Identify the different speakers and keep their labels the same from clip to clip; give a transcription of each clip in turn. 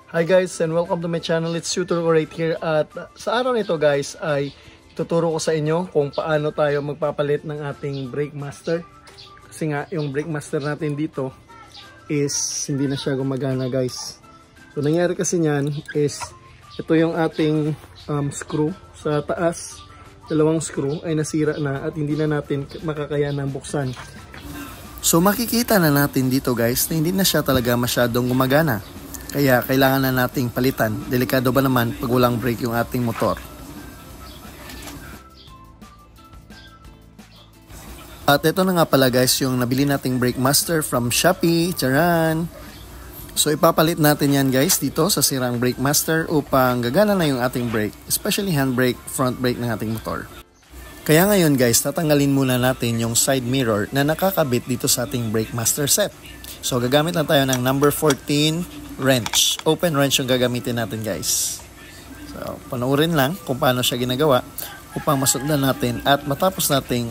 Speaker 1: Hi guys and welcome to my channel. It's Tutor right here at sa araw nito guys ay tuturo ko sa inyo kung paano tayo magpapalit ng ating brake master. Kasi nga yung brake master natin dito is hindi na siya gumagana guys. So nangyari kasi niyan is ito yung ating screw sa taas. Dalawang screw ay nasira na at hindi na natin makakayanang buksan. So makikita na natin dito guys na hindi na siya talaga masyadong gumagana. Kaya kailangan na nating palitan. Delikado ba naman pag walang brake yung ating motor. At ito na nga pala guys yung nabili nating brake master from Shopee. Charan! So ipapalit natin yan guys dito sa sirang brake master upang gagana na yung ating brake. Especially handbrake, front brake ng ating motor. Kaya ngayon guys, tatanggalin muna natin yung side mirror na nakakabit dito sa ating brake master set. So gagamit lang tayo ng number 14 wrench. Open wrench yung gagamitin natin guys. So panoorin lang kung paano siya ginagawa upang masundan natin at matapos nating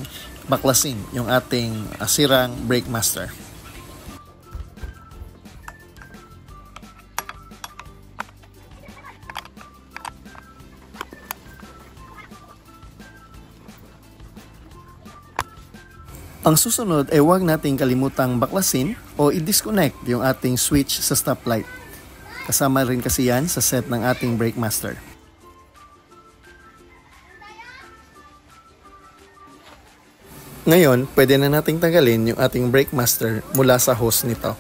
Speaker 1: baklasin yung ating sirang brake master. Ang susunod ay huwag nating kalimutang baklasin o i-disconnect yung ating switch sa stoplight. Kasama rin kasi yan sa set ng ating brake master. Ngayon, pwede na nating tanggalin yung ating brake master mula sa hose nito.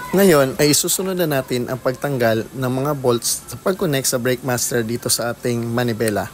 Speaker 1: Ngayon ay susunod na natin ang pagtanggal ng mga bolts sa pag-connect sa brake master dito sa ating manibela.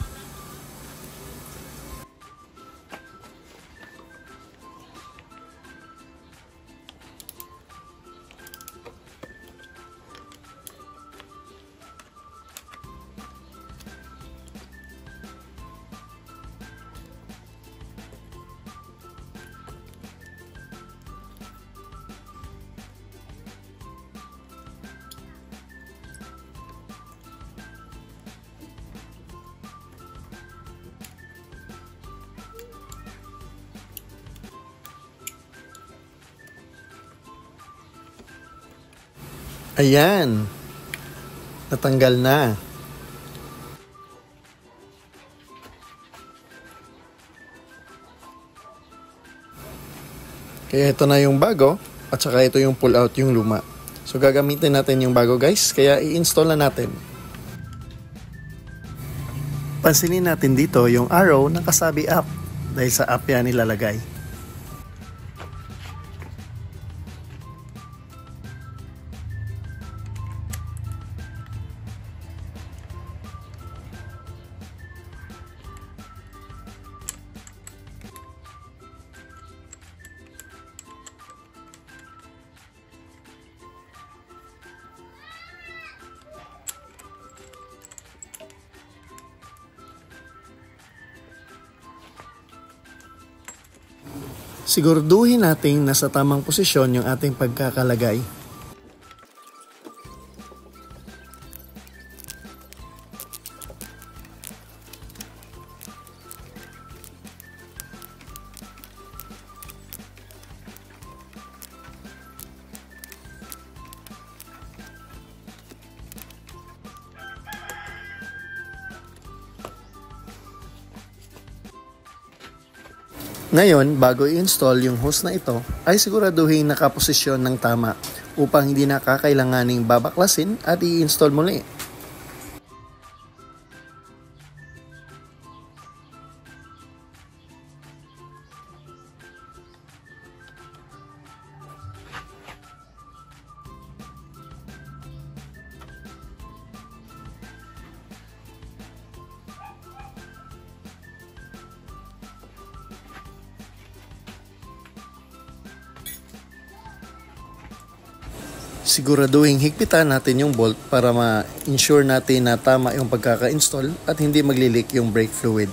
Speaker 1: Ayan, natanggal na. Kaya ito na yung bago at saka ito yung pull out yung luma. So gagamitin natin yung bago guys, kaya i-install na natin. Pansinin natin dito yung arrow na kasabi up dahil sa up yan nilalagay. Siguraduhin natin nasa tamang posisyon yung ating pagkakalagay. Ngayon, bago i-install yung hose na ito, ay siguraduhin nakaposisyon ng tama upang hindi na kakailanganing babaklasin at i-install muli. siguraduhin higpitan natin yung bolt para ma-ensure natin na tama yung pagkaka-install at hindi magli-leak yung brake fluid.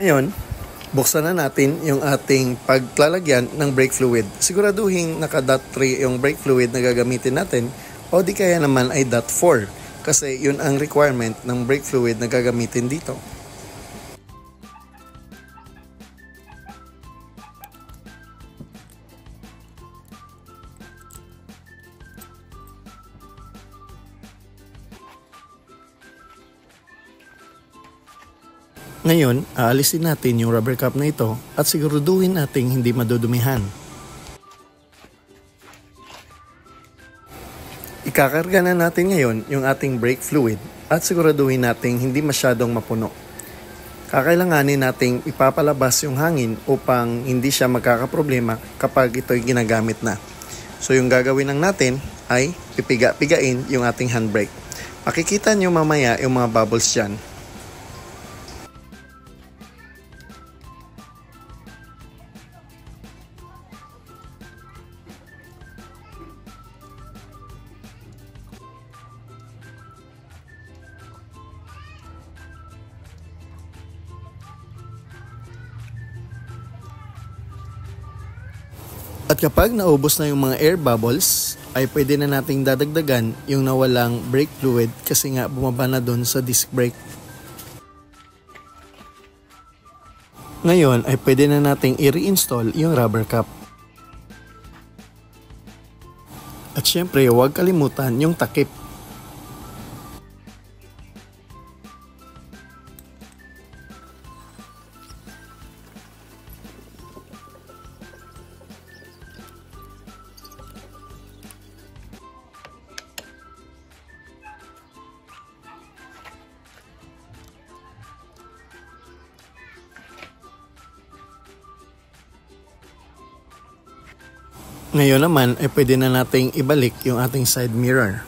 Speaker 1: Ngayon, buksan na natin yung ating paglalagyan ng brake fluid. Siguraduhin naka .3 yung brake fluid na gagamitin natin o di kaya naman ay .4 kasi yun ang requirement ng brake fluid na gagamitin dito. Ngayon, aalisin natin yung rubber cap na ito at siguraduhin nating hindi madudumihan. Ikakarga na natin ngayon yung ating brake fluid at siguraduhin nating hindi masyadong mapuno. Kakailanganin nating ipapalabas yung hangin upang hindi siya magkakaproblema kapag ito'y ginagamit na. So yung gagawin lang natin ay pipiga-pigain yung ating handbrake. Makikita nyo mamaya yung mga bubbles dyan. At kapag naubos na yung mga air bubbles, ay pwede na nating dadagdagan yung nawalang brake fluid kasi nga bumaba na dun sa disc brake. Ngayon ay pwede na nating i-reinstall yung rubber cap. At syempre huwag kalimutan yung takip. Ngayon naman ay pwede na nating ibalik yung ating side mirror.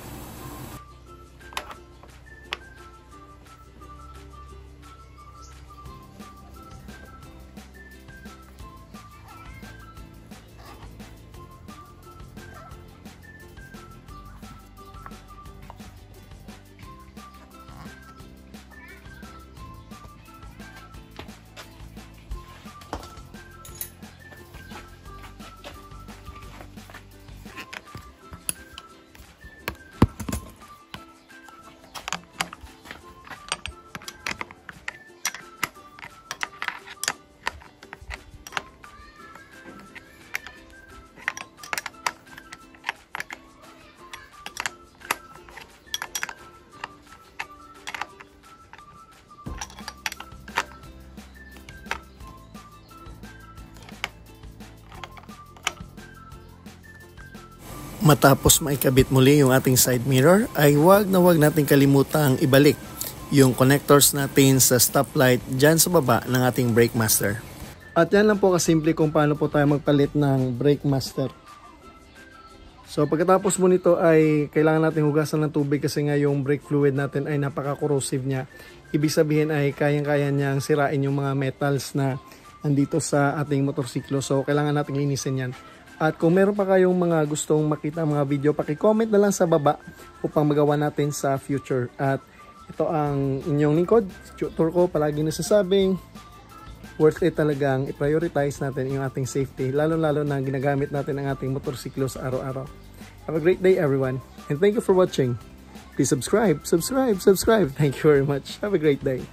Speaker 1: Matapos maikabit muli yung ating side mirror ay wag nating kalimutang ibalik yung connectors natin sa stoplight dyan sa baba ng ating brake master. At yan lang po kasimple kung paano po tayo magpalit ng brake master. So pagkatapos mo nito ay kailangan natin hugasan ng tubig kasi nga yung brake fluid natin ay napaka-corrosive niya. Ibig sabihin ay kayang-kaya niyang sirain yung mga metals na andito sa ating motorsiklo. So kailangan natin linisin yan. At kung meron pa kayong mga gustong makita mga video, paki-comment na lang sa baba upang magawa natin sa future. At ito ang inyong lingkod, Turco, palagi nasasabing worth it talagang i-prioritize natin yung ating safety, lalo-lalo na ginagamit natin ang ating motorsiklo sa araw-araw. Have a great day everyone, and thank you for watching. Please subscribe. Thank you very much. Have a great day.